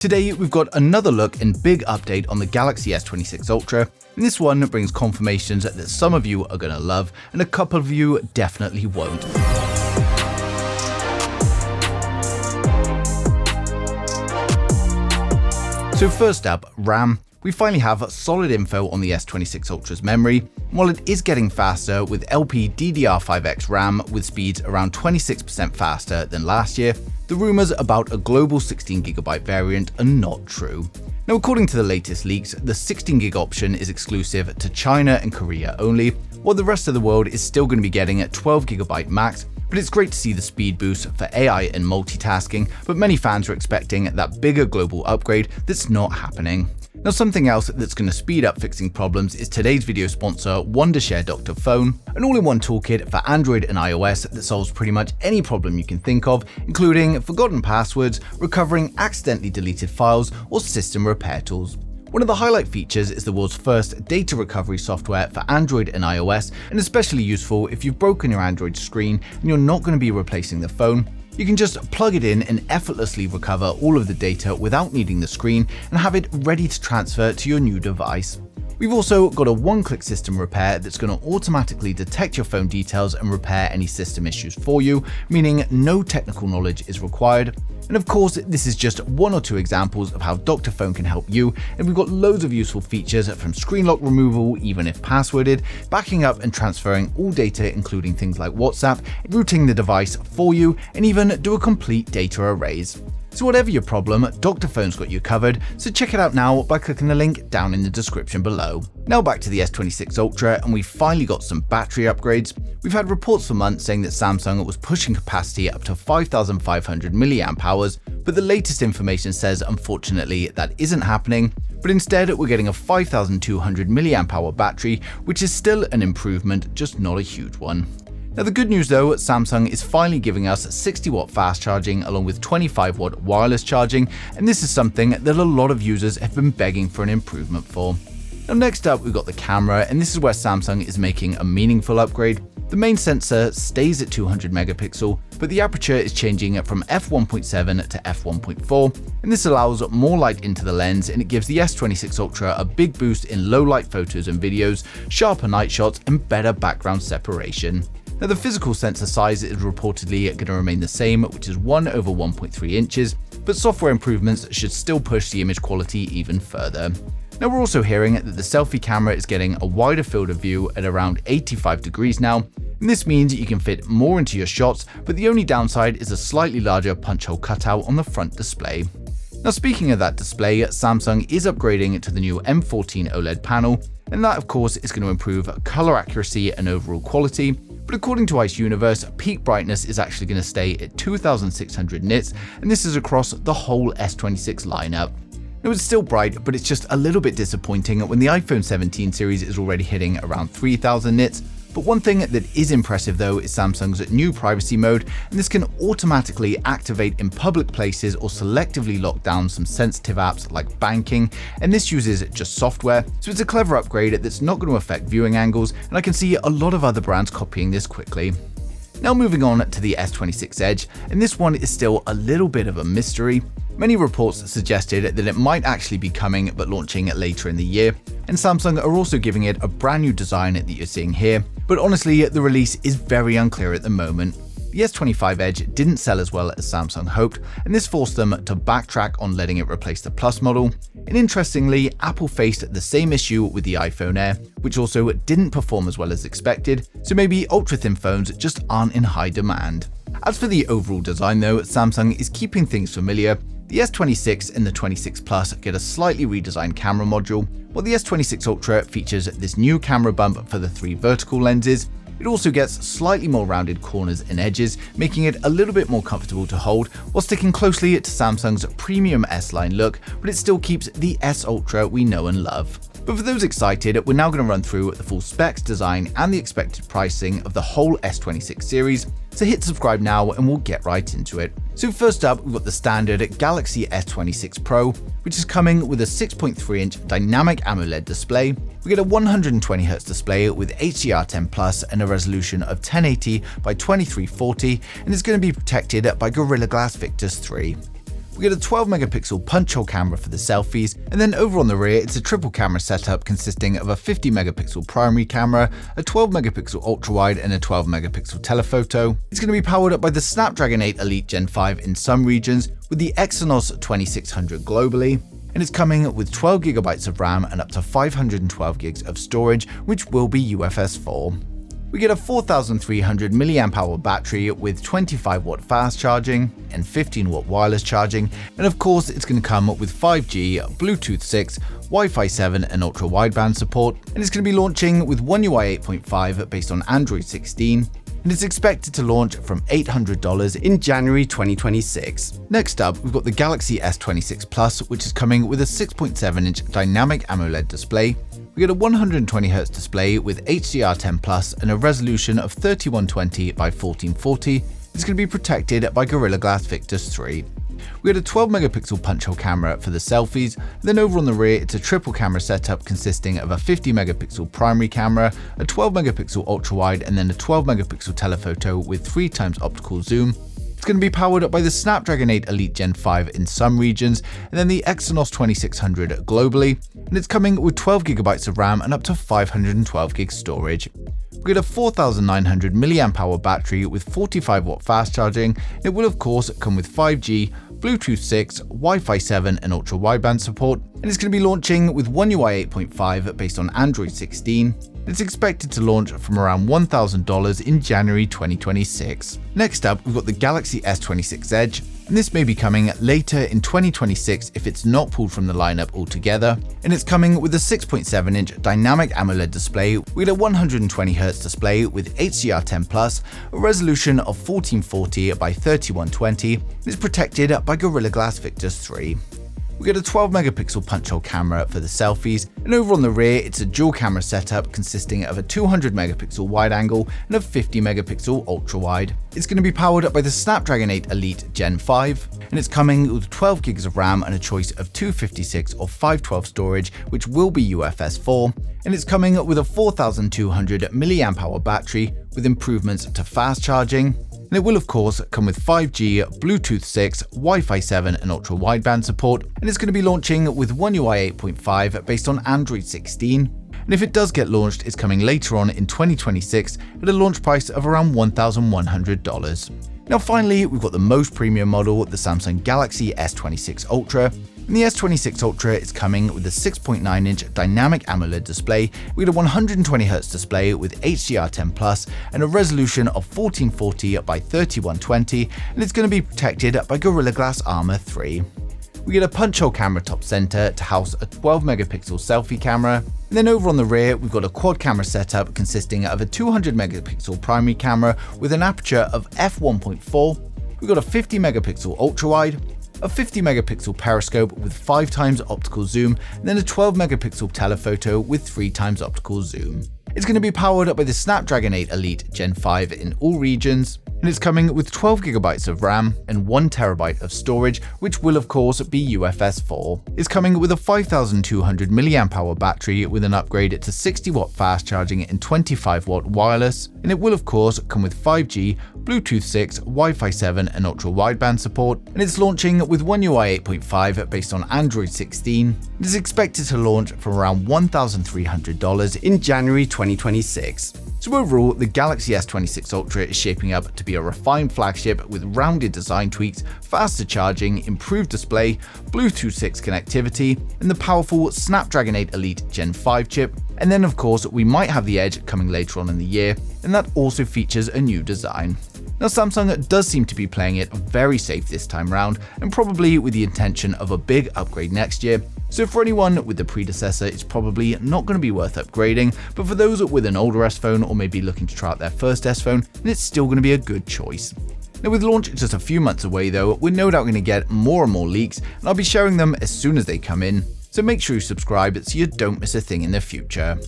Today, we've got another look and big update on the Galaxy S26 Ultra, and this one brings confirmations that some of you are going to love and a couple of you definitely won't. So first up, RAM. We finally have solid info on the S26 Ultra's memory. While it is getting faster with LPDDR5X RAM with speeds around 26% faster than last year, the rumors about a global 16GB variant are not true. Now, according to the latest leaks, the 16GB option is exclusive to China and Korea only, while the rest of the world is still going to be getting a 12GB max. But it's great to see the speed boost for AI and multitasking, but many fans are expecting that bigger global upgrade that's not happening. Now, something else that's going to speed up fixing problems is today's video sponsor, Wondershare Dr.Fone, an all-in-one toolkit for Android and iOS that solves pretty much any problem you can think of, including forgotten passwords, recovering accidentally deleted files, or system repair tools. One of the highlight features is the world's first data recovery software for Android and iOS, and especially useful if you've broken your Android screen and you're not going to be replacing the phone. You can just plug it in and effortlessly recover all of the data without needing the screen and have it ready to transfer to your new device. We've also got a one-click system repair that's going to automatically detect your phone details and repair any system issues for you, meaning no technical knowledge is required. And of course, this is just one or two examples of how Dr.Fone can help you, and we've got loads of useful features from screen lock removal, even if passworded, backing up and transferring all data including things like WhatsApp, routing the device for you, and even do a complete data erase. So whatever your problem, Dr.Fone's got you covered, so check it out now by clicking the link down in the description below. Now back to the S26 Ultra, and we finally got some battery upgrades. We've had reports for months saying that Samsung was pushing capacity up to 5,500 mAh, but the latest information says unfortunately that isn't happening, but instead we're getting a 5,200 mAh battery, which is still an improvement, just not a huge one. Now the good news though, Samsung is finally giving us 60W fast charging along with 25W wireless charging, and this is something that a lot of users have been begging for an improvement for. Now next up we've got the camera, and this is where Samsung is making a meaningful upgrade. The main sensor stays at 200 megapixel, but the aperture is changing from f1.7 to f1.4, and this allows more light into the lens, and it gives the S26 Ultra a big boost in low light photos and videos, sharper night shots, and better background separation. Now the physical sensor size is reportedly going to remain the same, which is 1/1.3 inches, but software improvements should still push the image quality even further. Now we're also hearing that the selfie camera is getting a wider field of view at around 85 degrees now, and this means you can fit more into your shots, but the only downside is a slightly larger punch hole cutout on the front display. Now speaking of that display, Samsung is upgrading to the new M14 OLED panel, and that of course is going to improve color accuracy and overall quality. But according to Ice Universe, peak brightness is actually going to stay at 2600 nits, and this is across the whole S26 lineup. Now it's still bright, but it's just a little bit disappointing when the iPhone 17 series is already hitting around 3000 nits. But one thing that is impressive though is Samsung's new privacy mode, and this can automatically activate in public places or selectively lock down some sensitive apps like banking, and this uses just software, so it's a clever upgrade that's not going to affect viewing angles, and I can see a lot of other brands copying this quickly. Now moving on to the S26 Edge, and this one is still a little bit of a mystery. Many reports suggested that it might actually be coming but launching later in the year, and Samsung are also giving it a brand new design that you're seeing here, but honestly the release is very unclear at the moment. The S25 Edge didn't sell as well as Samsung hoped, and this forced them to backtrack on letting it replace the Plus model. And interestingly, Apple faced the same issue with the iPhone Air, which also didn't perform as well as expected, so maybe ultra-thin phones just aren't in high demand. As for the overall design though, Samsung is keeping things familiar. The S26 and the 26 Plus get a slightly redesigned camera module, while the S26 Ultra features this new camera bump for the 3 vertical lenses. It also gets slightly more rounded corners and edges, making it a little bit more comfortable to hold while sticking closely to Samsung's premium S-line look, but it still keeps the S Ultra we know and love. But for those excited, we're now going to run through the full specs, design, and the expected pricing of the whole S26 series, so hit subscribe now and we'll get right into it. So first up, we've got the standard Galaxy S26 Pro, which is coming with a 6.3-inch dynamic AMOLED display. We get a 120Hz display with HDR10+ and a resolution of 1080 by 2340, and it's going to be protected by Gorilla Glass Victus 3. We get a 12 megapixel punch hole camera for the selfies, and then over on the rear it's a triple camera setup consisting of a 50 megapixel primary camera, a 12 megapixel ultra wide and a 12 megapixel telephoto. It's going to be powered up by the Snapdragon 8 Elite Gen 5 in some regions, with the Exynos 2600 globally. And it's coming with 12 GB of RAM and up to 512 GB of storage, which will be UFS 4. We get a 4300 mAh battery with 25W fast charging and 15W wireless charging, and of course it's going to come with 5G, Bluetooth 6, Wi-Fi 7 and ultra wideband support, and it's going to be launching with One UI 8.5 based on Android 16. And it's expected to launch from $800 in January 2026. Next up, we've got the Galaxy S26 Plus, which is coming with a 6.7-inch dynamic AMOLED display. We get a 120Hz display with HDR10 Plus and a resolution of 3120 by 1440. It's going to be protected by Gorilla Glass Victus 3. We had a 12 megapixel punch hole camera for the selfies, then over on the rear it's a triple camera setup consisting of a 50 megapixel primary camera, a 12 megapixel ultra wide and then a 12 megapixel telephoto with 3x optical zoom. It's going to be powered up by the Snapdragon 8 Elite Gen 5 in some regions, and then the Exynos 2600 globally, and it's coming with 12 GB of RAM and up to 512 GB storage. We get a 4900 mAh battery with 45W fast charging. It will of course come with 5G, Bluetooth 6, Wi-Fi 7 and ultra wideband support, and it's going to be launching with One UI 8.5 based on Android 16. It's expected to launch from around $1,000 in January 2026. Next up, we've got the Galaxy S26 Edge, and this may be coming later in 2026 if it's not pulled from the lineup altogether. And it's coming with a 6.7-inch dynamic AMOLED display with a 120Hz display with HDR10 Plus, a resolution of 1440 by 3120. It's protected by Gorilla Glass Victus 3. We get a 12 megapixel punch hole camera for the selfies, and over on the rear it's a dual camera setup consisting of a 200 megapixel wide angle and a 50 megapixel ultra wide. It's going to be powered up by the Snapdragon 8 Elite Gen 5, and it's coming with 12 GB of RAM and a choice of 256 or 512 storage, which will be UFS 4, and it's coming with a 4200 mAh battery with improvements to fast charging. And it will of course come with 5G, Bluetooth 6, Wi-Fi 7 and ultra wideband support, and it's going to be launching with One UI 8.5 based on Android 16. And if it does get launched, it's coming later on in 2026 at a launch price of around $1,100. Now finally, we've got the most premium model, the Samsung Galaxy S26 Ultra. And the S26 Ultra is coming with a 6.9-inch dynamic AMOLED display with a 120Hz display with HDR10 Plus and a resolution of 1440 by 3120, and it's going to be protected by Gorilla Glass Armor 3. We get a punch hole camera top center to house a 12 megapixel selfie camera. And then over on the rear, we've got a quad camera setup consisting of a 200 megapixel primary camera with an aperture of f1.4. We've got a 50 megapixel ultra wide, a 50 megapixel periscope with 5x optical zoom, and then a 12 megapixel telephoto with 3x optical zoom. It's going to be powered up by the Snapdragon 8 Elite Gen 5 in all regions, and it's coming with 12 GB of RAM and 1TB of storage, which will of course be UFS 4. It's coming with a 5200 mAh battery with an upgrade to 60W fast charging and 25W wireless, and it will of course come with 5G, Bluetooth 6, Wi-Fi 7 and ultra wideband support, and it's launching with One UI 8.5 based on Android 16. It is expected to launch from around $1,300 in January 2026. So overall, the Galaxy S26 Ultra is shaping up to be a refined flagship with rounded design tweaks, faster charging, improved display, Bluetooth 6 connectivity, and the powerful Snapdragon 8 Elite Gen 5 chip. And then of course, we might have the Edge coming later on in the year, and that also features a new design. Now Samsung does seem to be playing it very safe this time around, and probably with the intention of a big upgrade next year. So for anyone with the predecessor, it's probably not going to be worth upgrading, but for those with an older S phone or maybe looking to try out their first S phone, then it's still going to be a good choice. Now with launch just a few months away though, we're no doubt going to get more and more leaks, and I'll be sharing them as soon as they come in. So make sure you subscribe so you don't miss a thing in the future.